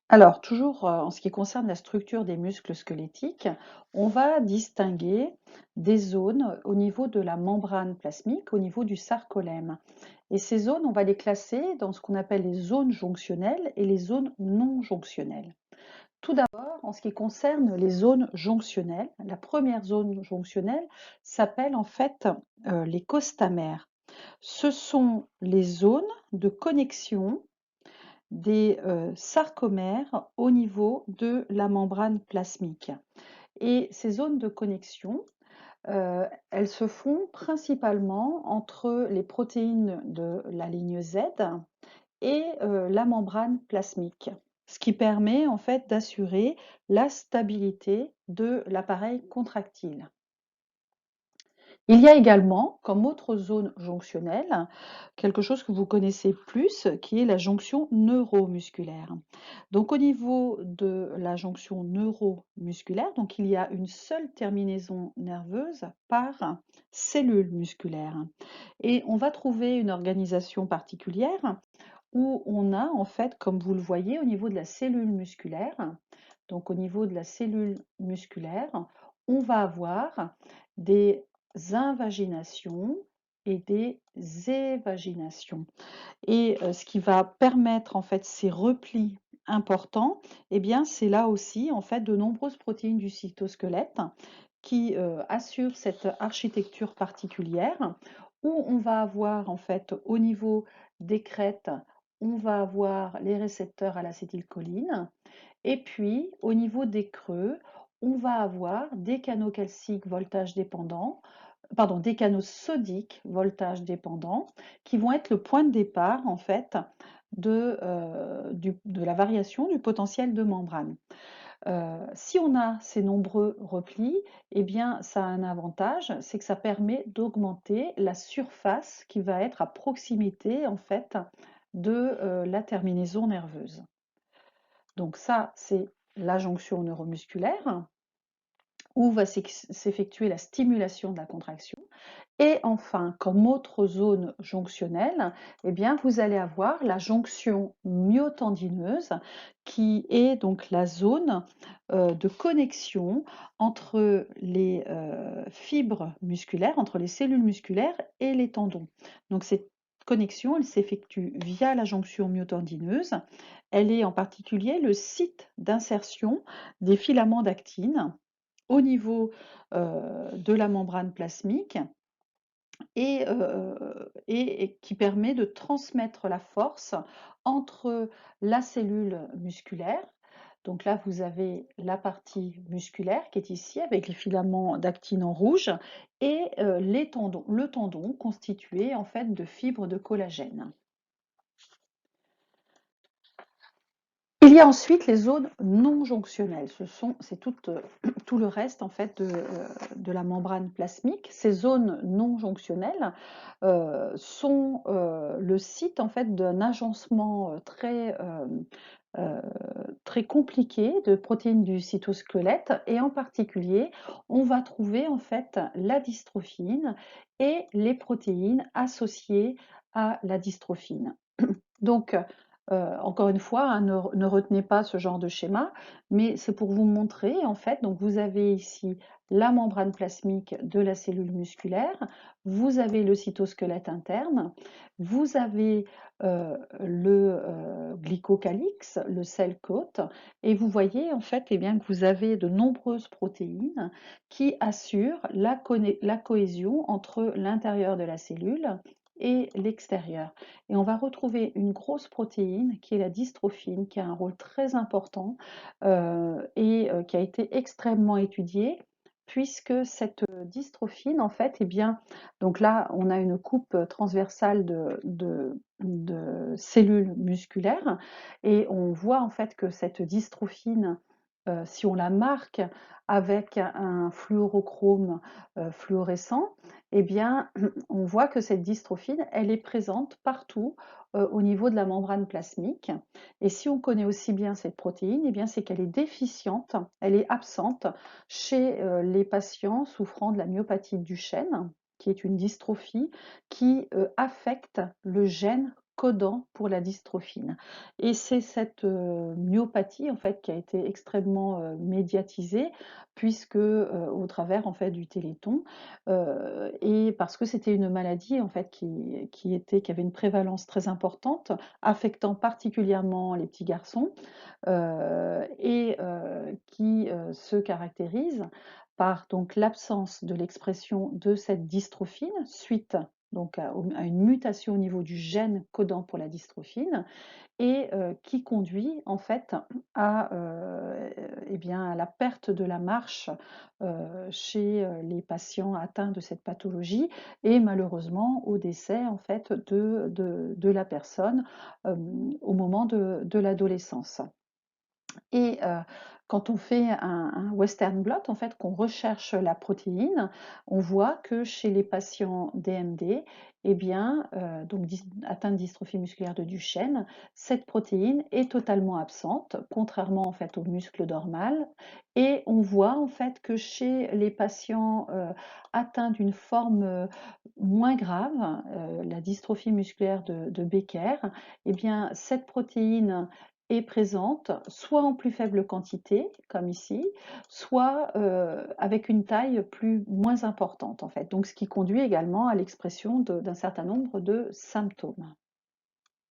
Alors, toujours en ce qui concerne la structure des muscles squelettiques, on va distinguer des zones au niveau de la membrane plasmique, au niveau du sarcolème. Et ces zones, on va les classer dans ce qu'on appelle les zones jonctionnelles et les zones non jonctionnelles. Tout d'abord, en ce qui concerne les zones jonctionnelles, la première zone jonctionnelle s'appelle en fait les costamères. Ce sont les zones de connexion des sarcomères au niveau de la membrane plasmique. Et ces zones de connexion, elles se font principalement entre les protéines de la ligne Z et la membrane plasmique, ce qui permet en fait d'assurer la stabilité de l'appareil contractile. Il y a également, comme autre zone jonctionnelle, quelque chose que vous connaissez plus, qui est la jonction neuromusculaire. Donc au niveau de la jonction neuromusculaire, donc il y a une seule terminaison nerveuse par cellule musculaire. Et on va trouver une organisation particulière où on a en fait, comme vous le voyez, au niveau de la cellule musculaire, donc au niveau de la cellule musculaire, on va avoir des invaginations et des évaginations. Et ce qui va permettre en fait ces replis importants, eh bien c'est là aussi en fait de nombreuses protéines du cytosquelette qui assurent cette architecture particulière où on va avoir en fait au niveau des crêtes, on va avoir les récepteurs à l'acétylcholine et puis au niveau des creux, on va avoir des canaux calciques voltage dépendants, pardon, des canaux sodiques voltage dépendants qui vont être le point de départ en fait de la variation du potentiel de membrane. Si on a ces nombreux replis, eh bien, ça a un avantage, c'est que ça permet d'augmenter la surface qui va être à proximité en fait de la terminaison nerveuse. Donc ça, c'est la jonction neuromusculaire où va s'effectuer la stimulation de la contraction. Et enfin, comme autre zone jonctionnelle, eh bien, vous allez avoir la jonction myotendineuse qui est donc la zone de connexion entre les fibres musculaires, entre les cellules musculaires et les tendons. Donc cette connexion, elle s'effectue via la jonction myotendineuse. Elle est en particulier le site d'insertion des filaments d'actine au niveau de la membrane plasmique et qui permet de transmettre la force entre la cellule musculaire. Donc là, vous avez la partie musculaire qui est ici avec les filaments d'actine en rouge et les tendons, le tendon constitué en fait de fibres de collagène. Il y a ensuite les zones non jonctionnelles. C'est tout le reste en fait de la membrane plasmique. Ces zones non jonctionnelles sont le site en fait d'un agencement euh, très compliqué de protéines du cytosquelette et en particulier, on va trouver en fait la dystrophine et les protéines associées à la dystrophine. Donc, encore une fois, hein, ne retenez pas ce genre de schéma, mais c'est pour vous montrer, en fait, donc vous avez ici la membrane plasmique de la cellule musculaire, vous avez le cytosquelette interne, vous avez le glycocalyx, le cell coat, et vous voyez en fait eh bien, que vous avez de nombreuses protéines qui assurent la cohésion entre l'intérieur de la cellule et l'extérieur. Et on va retrouver une grosse protéine qui est la dystrophine, qui a un rôle très important qui a été extrêmement étudiée, puisque cette dystrophine, en fait, eh bien, donc là, on a une coupe transversale de cellules musculaires, et on voit en fait que cette dystrophine, si on la marque avec un fluorochrome fluorescent, eh bien, on voit que cette dystrophine, elle est présente partout au niveau de la membrane plasmique. Et si on connaît aussi bien cette protéine, eh bien, c'est qu'elle est déficiente, elle est absente chez les patients souffrant de la myopathie de Duchenne, qui est une dystrophie qui affecte le gène codant pour la dystrophine. Et c'est cette myopathie en fait qui a été extrêmement médiatisée puisque au travers en fait du Téléthon et parce que c'était une maladie en fait qui avait une prévalence très importante, affectant particulièrement les petits garçons qui se caractérise par donc l'absence de l'expression de cette dystrophine suite donc à une mutation au niveau du gène codant pour la dystrophine et qui conduit en fait eh bien, à la perte de la marche chez les patients atteints de cette pathologie et malheureusement au décès en fait de la personne au moment de l'adolescence. Et quand on fait un western blot, en fait, qu'on recherche la protéine, on voit que chez les patients DMD, eh bien, donc atteints de dystrophie musculaire de Duchenne, cette protéine est totalement absente, contrairement en fait au muscle normal. Et on voit en fait que chez les patients atteints d'une forme moins grave, la dystrophie musculaire de Becker, eh bien, cette protéine est présente, soit en plus faible quantité, comme ici, soit avec une taille moins importante, en fait. Donc, ce qui conduit également à l'expression d'un certain nombre de symptômes.